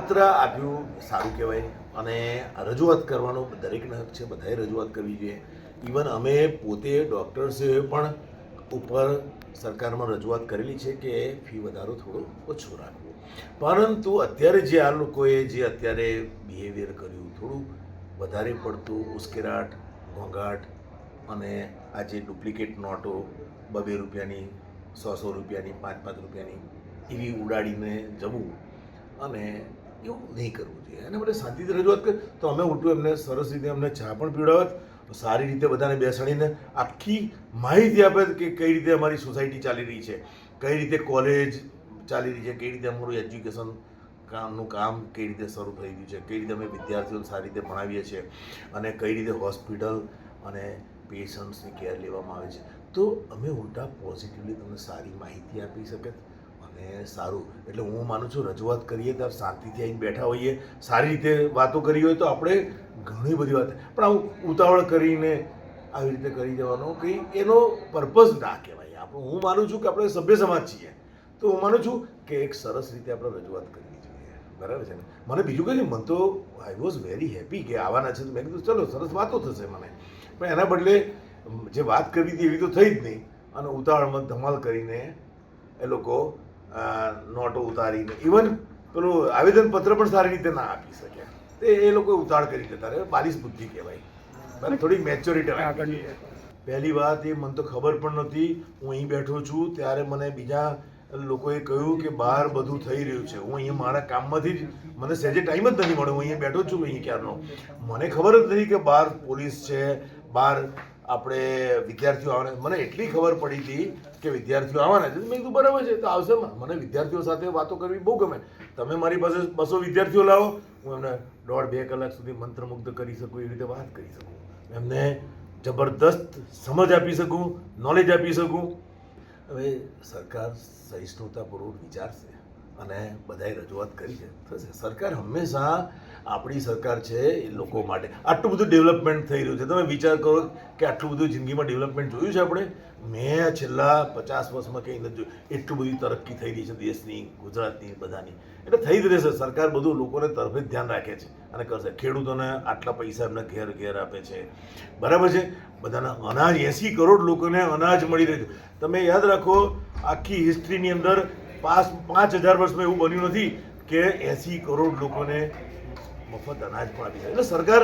પત્ર આપ્યું સારું કહેવાય અને રજૂઆત કરવાનો દરેકનો હક છે, બધાએ રજૂઆત કરવી જોઈએ. ઇવન અમે પોતે ડૉક્ટર્સોએ પણ ઉપર સરકારમાં રજૂઆત કરેલી છે કે ફી વધારો થોડો ઓછો રાખવો, પરંતુ અત્યારે જે આ લોકોએ જે અત્યારે બિહેવિયર કર્યું થોડું વધારે પડતું ઉશ્કેરાટ, ઘોંઘાટ અને આ જે ડુપ્લિકેટ નોટો 2 રૂપિયાની, 100 રૂપિયાની, 5 રૂપિયાની એવી ઉડાડીને જવું અને એવું નહીં કરવું જોઈએ. અને આપણે શાંતિથી રજૂઆત કરી તો અમે ઉલટું એમને સરસ રીતે અમને ચા પણ પીવડાવત, સારી રીતે બધાને બેસાડીને આખી માહિતી આપે કે કઈ રીતે અમારી સોસાયટી ચાલી રહી છે, કઈ રીતે કોલેજ ચાલી રહી છે, કઈ રીતે અમારું એજ્યુકેશન કામનું કામ કઈ રીતે શરૂ થઈ રહ્યું છે, કઈ રીતે અમે વિદ્યાર્થીઓને સારી રીતે ભણાવીએ છીએ અને કઈ રીતે હોસ્પિટલ અને પેશન્ટ્સની કેર લેવામાં આવે છે. તો અમે ઉલટા પોઝિટિવલી તમને સારી માહિતી આપી શકે અને સારું. એટલે હું માનું છું રજૂઆત કરીએ ત્યારે શાંતિથી આવીને બેઠા હોઈએ, સારી રીતે વાતો કરી હોય તો આપણે ઘણી બધી વાત, પણ આવું ઉતાવળ કરીને આવી રીતે કરી દેવાનો કંઈ એનો પર્પઝ ના કહેવાય. હું માનું છું કે આપણે સભ્ય સમાજ છીએ, તો હું માનું છું કે એક સરસ રીતે આપણે રજૂઆત કરવી જોઈએ, બરાબર છે ને. મને બીજું કંઈ નહીં, મને તો આઈ વોઝ વેરી હેપી કે આવવાના છે, તો મેં કીધું ચલો સરસ વાતો થશે મને, પણ એના બદલે જે વાત કરવી હતી એવી તો થઈ જ નહીં અને ઉતાવળમાં ધમાલ કરીને એ લોકો નોટો ઉતારીને ઇવન પેલું આવેદનપત્ર પણ સારી રીતે ના આપી શકે, એ લોકો ઉતાળ કરી દેતા રહે. બાલિશ બુદ્ધિ કહેવાય, થોડી મેચ્યોરિટી રાખવી. પહેલી વાત એ મને તો ખબર પણ નથી, હું અહીં બેઠો છું ત્યારે મને બીજા લોકોએ કહ્યું કે બહાર બધું થઈ રહ્યું છે. હું અહીંયા મારા કામમાંથી જ મને સહેજે ટાઈમ જ નથી મળ્યો, હું અહીંયા બેઠો છું અહીં ક્યારનો, મને ખબર જ નથી કે બહાર પોલીસ છે, બહાર આપણે વિદ્યાર્થીઓ આવવાના. મને એટલી ખબર પડી હતી કે વિદ્યાર્થીઓ આવવાના છે, મેં કીધું બરાબર છે તો આવશે. મને વિદ્યાર્થીઓ સાથે વાતો કરવી બહુ ગમે. તમે મારી પાસે 200 વિદ્યાર્થીઓ લાવો, હું એમને 1.5-2 કલાક સુધી મંત્રમુગ્ધ કરી શકું, એવી રીતે વાત કરી શકું, એમને જબરદસ્ત સમજ આપી શકું, નોલેજ આપી શકું. હવે સરકાર સહિષ્ણુતાપૂર્વક વિચારશે અને બધાએ રજૂઆત કરી છે, થશે. સરકાર હંમેશા આપણી સરકાર છે એ લોકો માટે. આટલું બધું ડેવલપમેન્ટ થઈ રહ્યું છે, તમે વિચાર કરો કે આટલું બધું જિંદગીમાં ડેવલપમેન્ટ જોયું છે આપણે. મેં છેલ્લા 50 વર્ષમાં કંઈ નથી જોયું. એટલું બધી તરક્કી થઈ રહી છે દેશની, ગુજરાતની, બધાની. એટલે થઈ જ રહેશે. સરકાર બધું લોકોને તરફે જ ધ્યાન રાખે છે અને કરશે. ખેડૂતોને આટલા પૈસા એમને ઘેર ઘેર આપે છે, બરાબર છે. બધાના અનાજ 80 કરોડ લોકોને અનાજ મળી રહ્યું છે. તમે યાદ રાખો આખી હિસ્ટ્રીની અંદર 5000 વર્ષમાં એવું બન્યું નથી કે 80 કરોડ લોકોને મફત અનાજ પણ આપી શકે. એટલે સરકાર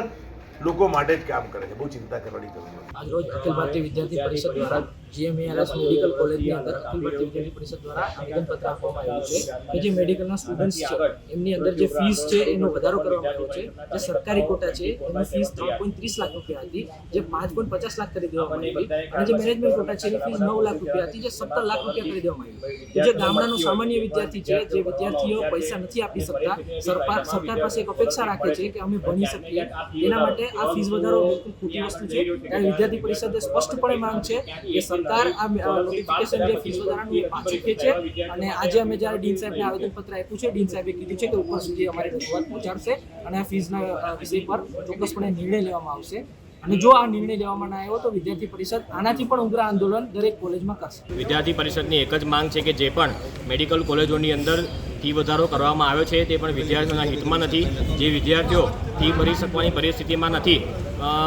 લોકો માટે જ કામ કરે છે, બહુ ચિંતા કરવાની જરૂર નથી. આજરોજ અખિલ ભારતીય વિદ્યાર્થી પરિષદ દ્વારા GMARS મેડિકલ કોલેજની અંદર અખિલ ભારતીય વિદ્યાર્થી પરિષદ દ્વારા આવેદનપત્ર આપવામાં આવ્યું છે કે જે મેડિકલના સ્ટુડન્ટ્સ છે એમની અંદર જે ફીસ છે એનો વધારો કરવામાં આવ્યો છે. જે સરકારી કોટા છે એની ફીસ 3.30 લાખ રૂપિયા હતી, જે 5.50 લાખ કરી દેવામાં આવી, અને જે મેનેજમેન્ટ કોટા છે એની ફીસ 9 લાખ રૂપિયા હતી, જે 17 લાખ રૂપિયા કરી દેવામાં આવી. જે ગામડાનો સામાન્ય વિદ્યાર્થી છે, જે વિદ્યાર્થીઓ પૈસા નથી આપી શકતા, સરકાર પાસે એક અપેક્ષા રાખે છે કે અમે ભણી શકીએ, એના માટે આ ફીસ વધારો બિલકુલ ખોટી વસ્તુ છે. ત્યારે વિદ્યાર્થી પરિષદે સ્પષ્ટપણે માંગ છે કે સરકાર આ નોટિફિકેશન જે ફીસ વધારાનું એ પાછું ખેંચે. અને આજે અમે જ્યારે ડીન સાહેબને આવેદનપત્ર આપ્યું છે, ડીન સાહેબે કીધું છે કે ઉપર સુધી અમારી રજૂઆત પહોંચાડશે અને આ ફીસના વિષય પર ચોક્કસપણે નિર્ણય લેવામાં આવશે. અને જો આ નિર્ણય લેવામાં ના આવ્યો તો વિદ્યાર્થી પરિષદ આનાથી પણ ઉગ્ર આંદોલન દરેક કોલેજમાં કરશે. વિદ્યાર્થી પરિષદની એક જ માંગ છે કે જે પણ મેડિકલ કોલેજોની અંદર ફી વધારો કરવામાં આવ્યો છે તે પણ વિદ્યાર્થીઓના હિતમાં નથી. જે વિદ્યાર્થીઓ ફી ભરી શકવાની પરિસ્થિતિમાં નથી,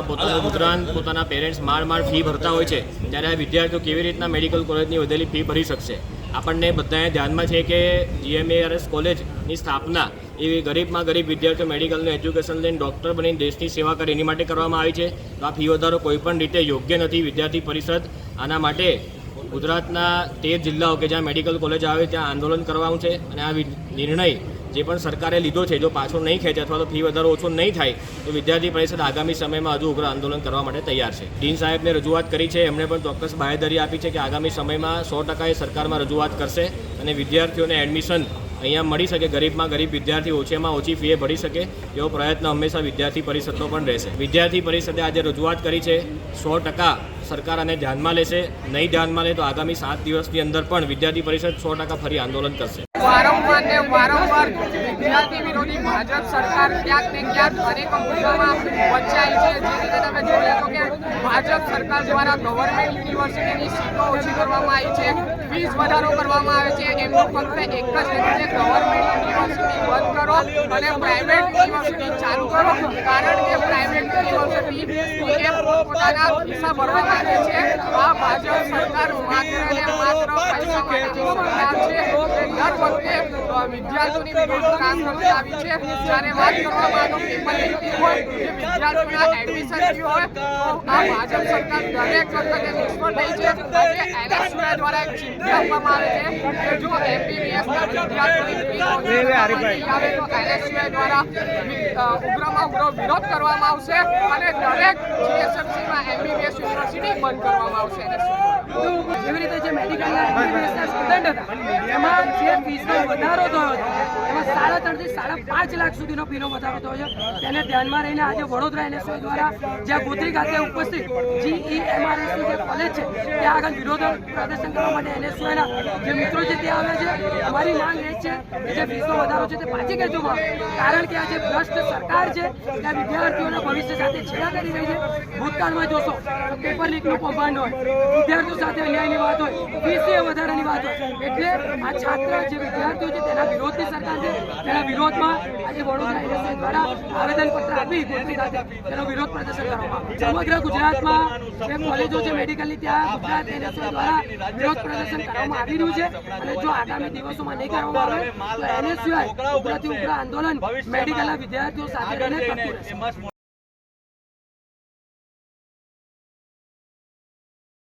પોતાનું ગુજરાન પોતાના પેરેન્ટ્સ માર ફી ભરતા હોય છે, ત્યારે આ વિદ્યાર્થીઓ કેવી રીતના મેડિકલ કોલેજની વધેલી ફી ભરી શકશે? આપણને બધાને ધ્યાનમાં છે કે GMARS કોલેજની સ્થાપના એવી ગરીબમાં ગરીબ વિદ્યાર્થીઓ મેડિકલનું એજ્યુકેશન લઈને ડૉક્ટર બનીને દેશની સેવા કરે એની માટે કરવામાં આવી છે. તો આ ફી વધારો કોઈ પણ રીતે યોગ્ય નથી. વિદ્યાર્થી પરિષદ આના માટે ગુજરાતના 13 જિલ્લાઓ કે જ્યાં મેડિકલ કોલેજ આવે ત્યાં આંદોલન કરવાનું છે. અને આ નિર્ણય જે પણ સરકારે લીધો છે જો પાછો નહીં ખેંચે અથવા તો ફી વધારો ઓછો નહીં થાય તો વિદ્યાર્થી પરિષદ આગામી સમયમાં હજુ ઉગ્ર આંદોલન કરવા માટે તૈયાર છે. ડીન સાહેબને રજૂઆત કરી છે, એમણે પણ ચોક્કસ બાહેધરી આપી છે કે આગામી સમયમાં 100% એ સરકારમાં રજૂઆત કરશે અને વિદ્યાર્થીઓને એડમિશન અહીંયા મળી શકે, ગરીબમાં ગરીબ વિદ્યાર્થી ઓછામાં ઓછી ફીએ ભરી શકે એવો પ્રયત્ન હંમેશા વિદ્યાર્થી પરિષદનો પણ રહેશે. વિદ્યાર્થી પરિષદે આજે રજૂઆત કરી છે 100% સરકાર આને ધ્યાનમાં લેશે. નહીં ધ્યાનમાં લે તો આગામી 7 દિવસની અંદર પણ વિદ્યાર્થી પરિષદ 100% ફરી આંદોલન કરશે. વારંવાર વિદ્યાર્થી વિરોધી ભાજપ સરકાર ક્યાંક ને ક્યાંક અનેક મુદ્દામાં વંચાઈ છે. જે રીતે તમે જોઈ લો કે ભાજપ સરકાર દ્વારા ગવર્મેન્ટ યુનિવર્સિટીની સીટો ઓછી કરવામાં આવી છે, ફીસ વધારો કરવામાં આવે છે. એમનો ફક્ત એક જ હેતુ છે, ગવર્મેન્ટ યુનિવર્સિટી બંધ કરો અને પ્રાઇવેટ યુનિવર્સિટી ચાલુ કરો. કારણ કે પ્રાઇવેટ યુનિવર્સિટી એ પોતાના પૈસા ભરવા માંગે છે. આ ભાજપ સરકાર માત્ર ને માત્ર પૈસા માટેની સરકાર છે. દર વખતે વિદ્યાર્થીઓની વિરુદ્ધ કામ કરતી આવી છે. જ્યારે વાત કરવામાં આવે પેપર લીકની હોય કે વિદ્યાર્થીઓના એડમિશન થયું હોય તો આ ભાજપ સરકાર દરેક વખતે નિષ્ફળ થઈ છે. આજે એનએસયુઆઈ દ્વારા એક ચીમકી આપવામાં આવે છે કે જો એમબીબીએસના વિદ્યાર્થીઓની ફી નહીં આવે તો એનએસયુઆઈ દ્વારા ઉગ્રમાં ઉગ્ર વિરોધ કરવામાં આવશે અને દરેક જીએસએફસીમાં એમબીબીએસ યુનિવર્સિટી બંધ કરવામાં આવશે. એવી રીતે જે મેડિકલના એમબીબીએસના સ્ટુડન્ટ હતા એમાં જે ફીસનો વધારો થયો છે એમાં 3.5 થી 5.5 લાખ સુધીનો ફીનો વધારો થયો છે. તેને ધ્યાનમાં રહીને આજે વડોદરા એનએસયુઆઈ દ્વારા જ્યાં ગોત્રી ખાતે ઉપસ્થિત GEMRSની જે કોલેજ છે ત્યાં આગળ વિરોધ પ્રદર્શન કરવા માટે એનએસયુઆઈના જે મિત્રો છે ત્યાં આવ્યા છે. અમારી માંગ એ છે કે જે ફીસનો વધારો છે તે પાછી ખેંચવામાં આવે, કારણ કે આ જે ભ્રષ્ટ સરકાર છે ત્યાં વિદ્યાર્થીઓના ભવિષ્ય સાથે છેડા કરી રહી છે. ભૂતકાળમાં જોશો તો પેપર લીકનું કૌભાંડ હોય, વિદ્યાર્થીઓ સાથે અન્યાયની વાત હોય, ફીસની વધારાની વાત હોય. એટલે આ છાત્ર જે વિદ્યાર્થીઓ છે તેના વિરોધની સરકાર છે. તેના વિરોધમાં આજે વડોદરા એનએસયુઆઈ દ્વારા આવેદનપત્ર આપી ગોત્રી ખાતે તેનો વિરોધ પ્રદર્શન કરવામાં આવ્યું. સમગ્ર ગુજરાતમાં જે કોલેજો છે મેડિકલની ત્યાં ગુજરાત એનએસયુઆઈ દ્વારા વિરોધ પ્રદર્શન કરવામાં આવી રહ્યું છે. અને જો આગામી દિવસોમાં નહીં કરવામાં આવે તો એનએસયુઆઈ ઉગ્રથી ઉગ્ર આંદોલન મેડિકલના વિદ્યાર્થીઓ સાથે રહીને કરતું રહેશે.